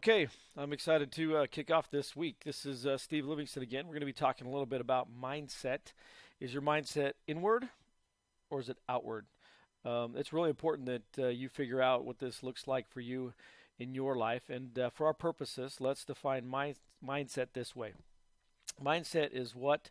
Okay, I'm excited to kick off this week. This is Steve Livingston again. We're going to be talking a little bit about mindset. Is your mindset inward or is it outward? It's really important that you figure out what this looks like for you in your life. And for our purposes, let's define mindset this way. Mindset is what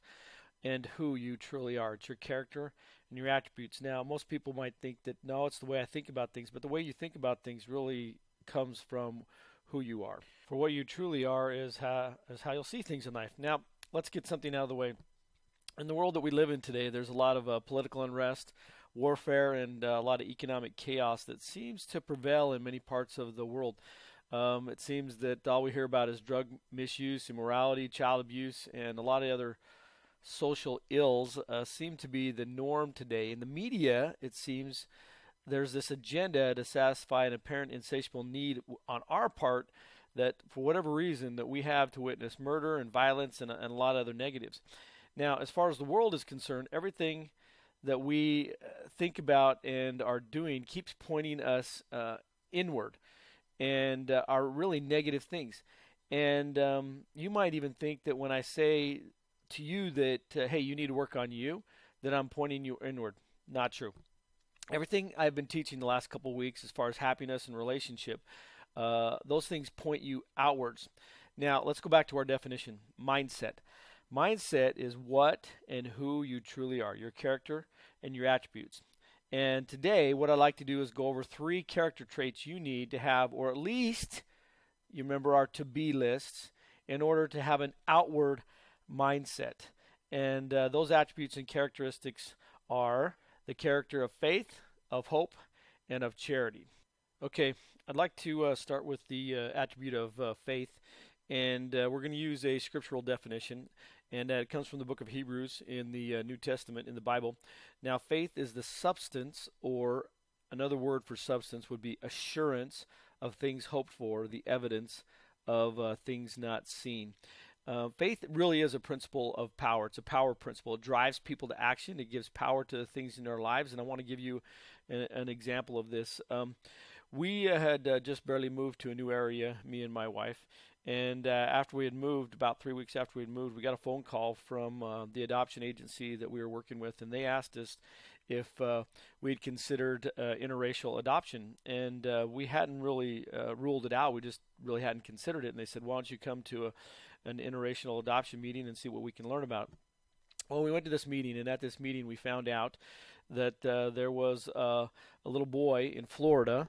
and who you truly are. It's your character and your attributes. Now, most people might think that no, it's the way I think about things, but the way you think about things really comes from who you are. For what you truly are is how you'll see things in life. Now, let's get something out of the way. In the world that we live in today, there's a lot of political unrest, warfare, and a lot of economic chaos that seems to prevail in many parts of the world. It seems that all we hear about is drug misuse, immorality, child abuse, and a lot of other social ills seem to be the norm today. In the media, it seems there's this agenda to satisfy an apparent insatiable need on our part that for whatever reason that we have to witness murder and violence and a lot of other negatives. Now, as far as the world is concerned, everything that we think about and are doing keeps pointing us inward and are really negative things. And you might even think that when I say to you that, hey, you need to work on you, that I'm pointing you inward. Not true. Everything I've been teaching the last couple of weeks as far as happiness and relationship, those things point you outwards. Now, let's go back to our definition, mindset. Mindset is what and who you truly are, your character and your attributes. And today, what I'd like to do is go over 3 character traits you need to have, or at least, you remember our to-be lists, in order to have an outward mindset. And those attributes and characteristics are the character of faith, of hope, and of charity. Okay, I'd like to start with the attribute of faith, and we're going to use a scriptural definition, and it comes from the book of Hebrews in the New Testament in the Bible. Now, faith is the substance, or another word for substance would be assurance of things hoped for, the evidence of things not seen. Faith really is a principle of power. It's a power principle. It drives people to action. It gives power to things in their lives. And I want to give you an example of this. We had just barely moved to a new area, me and my wife. And after we had moved, about 3 weeks after we had moved, we got a phone call from the adoption agency that we were working with. And they asked us if we'd considered interracial adoption. And we hadn't really ruled it out. We just really hadn't considered it. And they said, why don't you come to an interracial adoption meeting and see what we can learn about. Well, we went to this meeting, and at this meeting we found out that there was a little boy in Florida,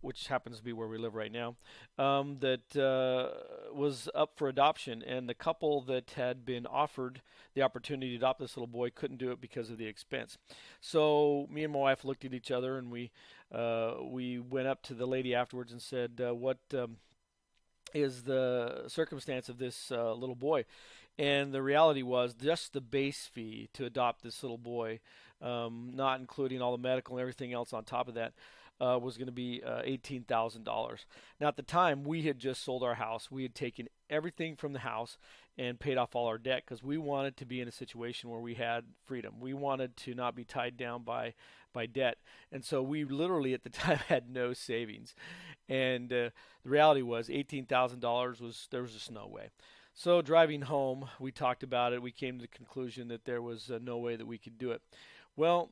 which happens to be where we live right now, that was up for adoption, and the couple that had been offered the opportunity to adopt this little boy couldn't do it because of the expense. So me and my wife looked at each other, and we went up to the lady afterwards and said, what is the circumstance of this little boy? And the reality was just the base fee to adopt this little boy, not including all the medical and everything else on top of that, was going to be $18,000. Now, at the time, we had just sold our house. We had taken everything from the house and paid off all our debt because we wanted to be in a situation where we had freedom. We wanted to not be tied down by debt. And so we literally at the time had no savings. And the reality was $18,000 there was just no way. So driving home, we talked about it. We came to the conclusion that there was no way that we could do it. Well,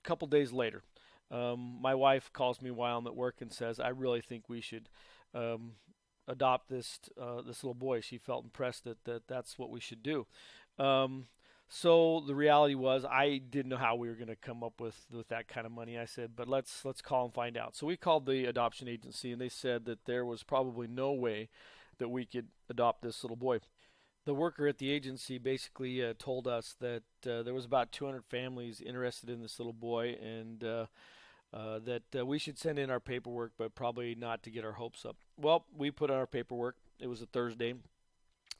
a couple days later, my wife calls me while I'm at work and says, I really think we should adopt this little boy. She felt impressed that that's what we should do. So the reality was I didn't know how we were going to come up with that kind of money. I said, but let's call and find out. So we called the adoption agency, and they said that there was probably no way that we could adopt this little boy. The worker at the agency basically told us that there was about 200 families interested in this little boy, and that we should send in our paperwork, but probably not to get our hopes up. Well, we put in our paperwork. It was a Thursday.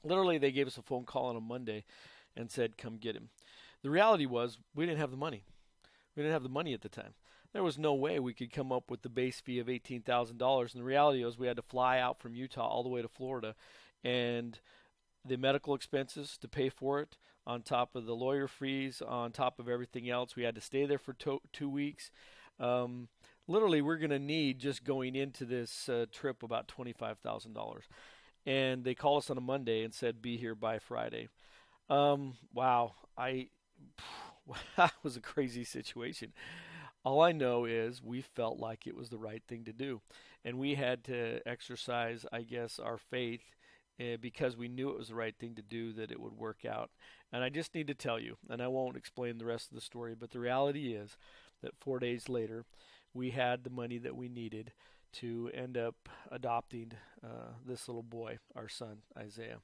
Literally, they gave us a phone call on a Monday and said, come get him. The reality was we didn't have the money. We didn't have the money at the time. There was no way we could come up with the base fee of $18,000. And the reality was we had to fly out from Utah all the way to Florida. And the medical expenses to pay for it, on top of the lawyer fees, on top of everything else. We had to stay there for 2 weeks. literally we're going to need just going into this trip about $25,000. And they called us on a Monday and said, be here by Friday. Wow. That was a crazy situation. All I know is we felt like it was the right thing to do. And we had to exercise, I guess, our faith because we knew it was the right thing to do, that it would work out. And I just need to tell you, and I won't explain the rest of the story, but the reality is that 4 days later, we had the money that we needed to end up adopting this little boy, our son, Isaiah.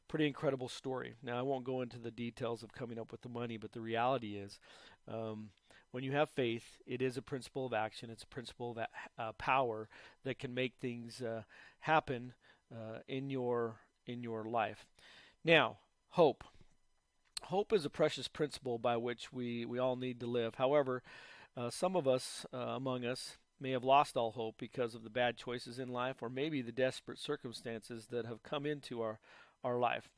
Pretty incredible story. Now, I won't go into the details of coming up with the money, but the reality is when you have faith, it is a principle of action. It's a principle of power that can make things happen in your life. Now, hope. Hope is a precious principle by which we all need to live. However, some of us among us may have lost all hope because of the bad choices in life, or maybe the desperate circumstances that have come into our life.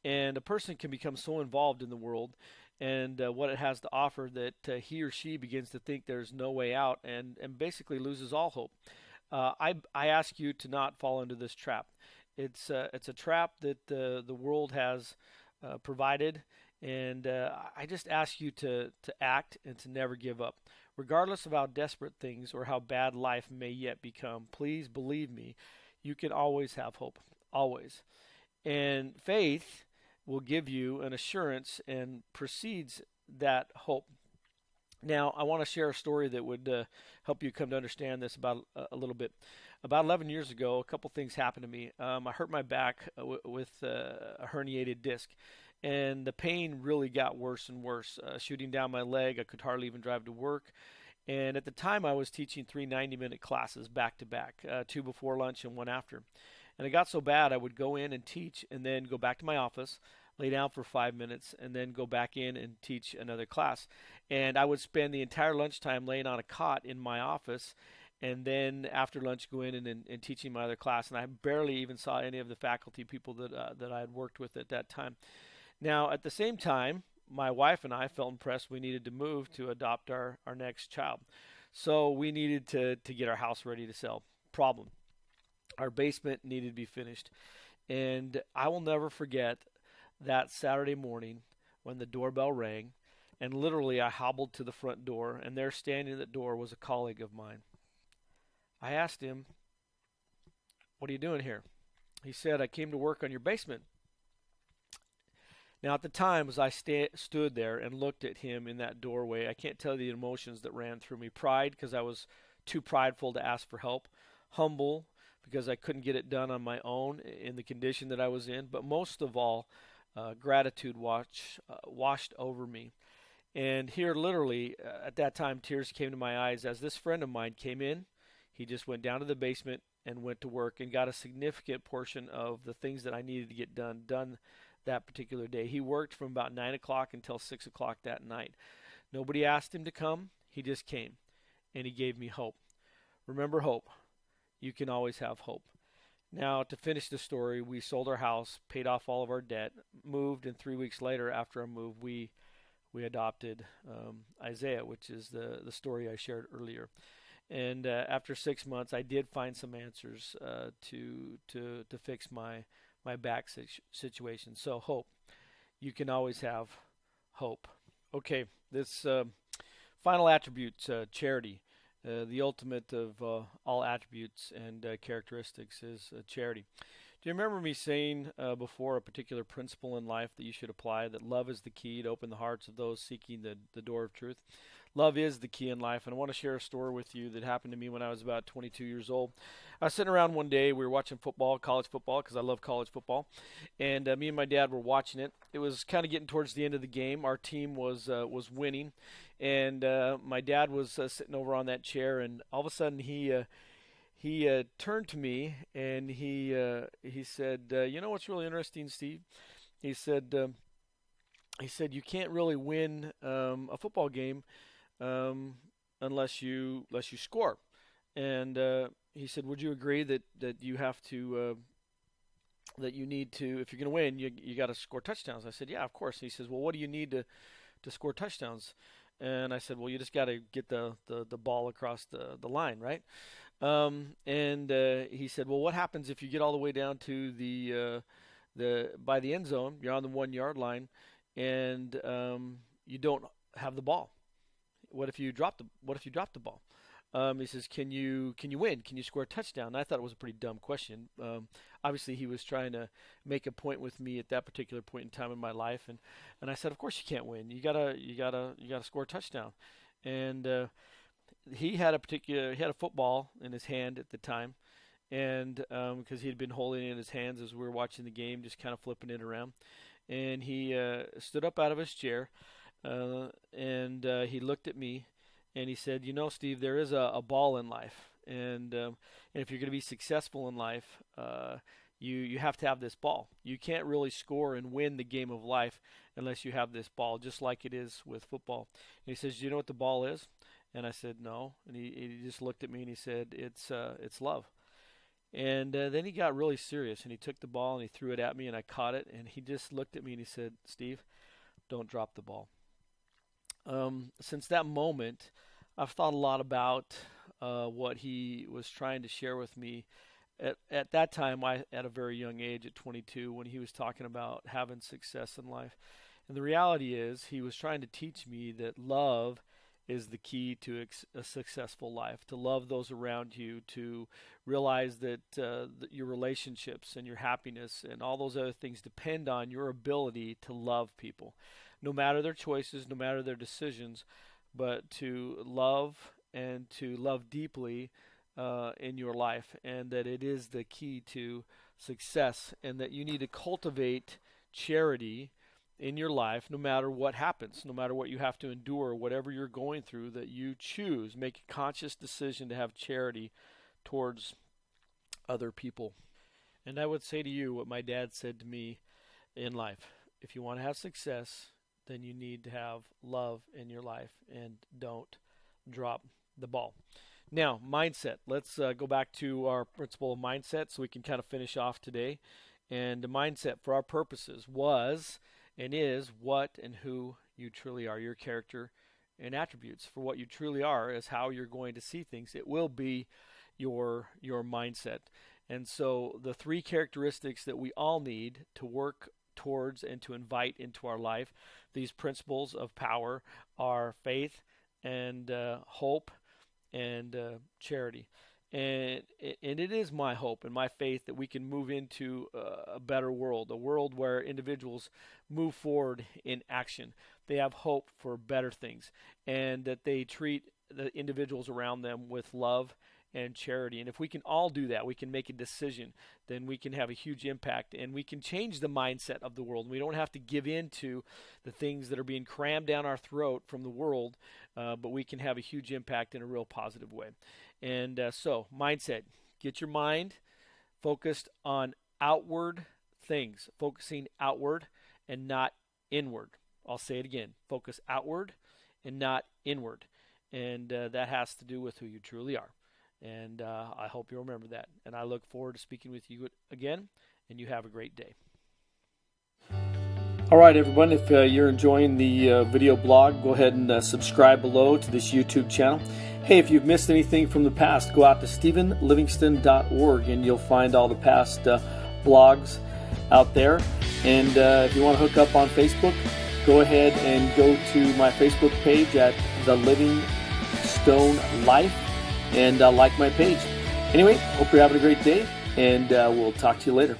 And a person can become so involved in the world and what it has to offer that he or she begins to think there's no way out and basically loses all hope. I ask you to not fall into this trap. It's a trap that the world has provided, and I just ask you to act and to never give up. Regardless of how desperate things or how bad life may yet become, please believe me, you can always have hope. Always. And faith will give you an assurance and precedes that hope. Now, I want to share a story that would help you come to understand this about a little bit. About 11 years ago, a couple things happened to me. I hurt my back with a herniated disc, and the pain really got worse and worse. Shooting down my leg, I could hardly even drive to work. And at the time, I was teaching 3 90-minute classes back to back, 2 before lunch and 1 after. And it got so bad, I would go in and teach and then go back to my office, lay down for 5 minutes, and then go back in and teach another class. And I would spend the entire lunchtime laying on a cot in my office, and then after lunch go in and teaching my other class. And I barely even saw any of the faculty people that I had worked with at that time. Now, at the same time, my wife and I felt impressed we needed to move to adopt our next child. So we needed to get our house ready to sell. Problem. Our basement needed to be finished. And I will never forget that Saturday morning when the doorbell rang, and literally I hobbled to the front door, and there standing at the door was a colleague of mine. I asked him, "What are you doing here?" He said, "I came to work on your basement." Now, at the time, as I stood there and looked at him in that doorway, I can't tell you the emotions that ran through me. Pride, because I was too prideful to ask for help. Humble, because I couldn't get it done on my own in the condition that I was in. But most of all, gratitude washed over me. And here, literally, at that time, tears came to my eyes as this friend of mine came in. He just went down to the basement and went to work and got a significant portion of the things that I needed to get done that particular day. He worked from about 9 o'clock until 6 o'clock that night. Nobody asked him to come. He just came, and he gave me hope. Remember hope. You can always have hope. Now, to finish the story, we sold our house, paid off all of our debt, moved, and 3 weeks later, after our move, we adopted Isaiah, which is the story I shared earlier. And after 6 months, I did find some answers to fix my back situation. So hope. You can always have hope. Okay, this final attribute, charity. The ultimate of all attributes and characteristics is charity. Do you remember me saying before a particular principle in life that you should apply, that love is the key to open the hearts of those seeking the door of truth? Love is the key in life, and I want to share a story with you that happened to me when I was about 22 years old. I was sitting around one day, we were watching football, college football, because I love college football, and me and my dad were watching it. It was kind of getting towards the end of the game. Our team was winning, and my dad was sitting over on that chair, and all of a sudden he turned to me, and he said, "You know what's really interesting, Steve?" He said, "You can't really win a football game unless you score." And he said, "Would you agree that you have to that you need to, if you're going to win, you got to score touchdowns?" I said, "Yeah, of course." He says, "Well, what do you need to score touchdowns?" And I said, well, you just got to get the ball across the line, right? And he said, well, what happens if you get all the way down to the by the end zone, you're on the 1 yard line, and you don't have the ball? What if you drop the ball? He says, can you win? Can you score a touchdown? And I thought it was a pretty dumb question. Obviously, he was trying to make a point with me at that particular point in time in my life, and I said, of course you can't win. You gotta score a touchdown. And he had a football in his hand at the time, and because he had been holding it in his hands as we were watching the game, just kind of flipping it around, and he stood up out of his chair, and he looked at me. And he said, Steve, there is a ball in life. And if you're going to be successful in life, you have to have this ball. You can't really score and win the game of life unless you have this ball, just like it is with football. And he says, do you know what the ball is? And I said, no. And he just looked at me and he said, it's love. And then he got really serious, and he took the ball and he threw it at me, and I caught it. And he just looked at me and he said, Steve, don't drop the ball. Since that moment, I've thought a lot about what he was trying to share with me. At that time, at a very young age, at 22, when he was talking about having success in life. And the reality is, he was trying to teach me that love is the key to a successful life, to love those around you, to realize that your relationships and your happiness and all those other things depend on your ability to love people. No matter their choices, no matter their decisions, but to love and to love deeply in your life, and that it is the key to success, and that you need to cultivate charity in your life no matter what happens, no matter what you have to endure, whatever you're going through, that you choose, make a conscious decision to have charity towards other people. And I would say to you what my dad said to me in life: if you want to have success, then you need to have love in your life, and don't drop the ball. Now, mindset. Let's go back to our principle of mindset so we can kind of finish off today. And the mindset for our purposes was and is what and who you truly are, your character and attributes. For what you truly are is how you're going to see things. It will be your mindset. And so the three characteristics that we all need to work towards and to invite into our life, these principles of power, are faith and hope and charity. And it is my hope and my faith that we can move into a better world, a world where individuals move forward in action. They have hope for better things, and that they treat the individuals around them with love and charity. And if we can all do that, we can make a decision, then we can have a huge impact, and we can change the mindset of the world. We don't have to give in to the things that are being crammed down our throat from the world, but we can have a huge impact in a real positive way. And so, mindset, get your mind focused on outward things, focusing outward and not inward. I'll say it again, focus outward and not inward. And that has to do with who you truly are. And I hope you'll remember that. And I look forward to speaking with you again, and you have a great day. All right, everyone, if you're enjoying the video blog, go ahead and subscribe below to this YouTube channel. Hey, if you've missed anything from the past, go out to stephenlivingston.org, and you'll find all the past blogs out there. And if you want to hook up on Facebook, go ahead and go to my Facebook page at The Livingstone Life, and like my page. Anyway, hope you're having a great day, and we'll talk to you later.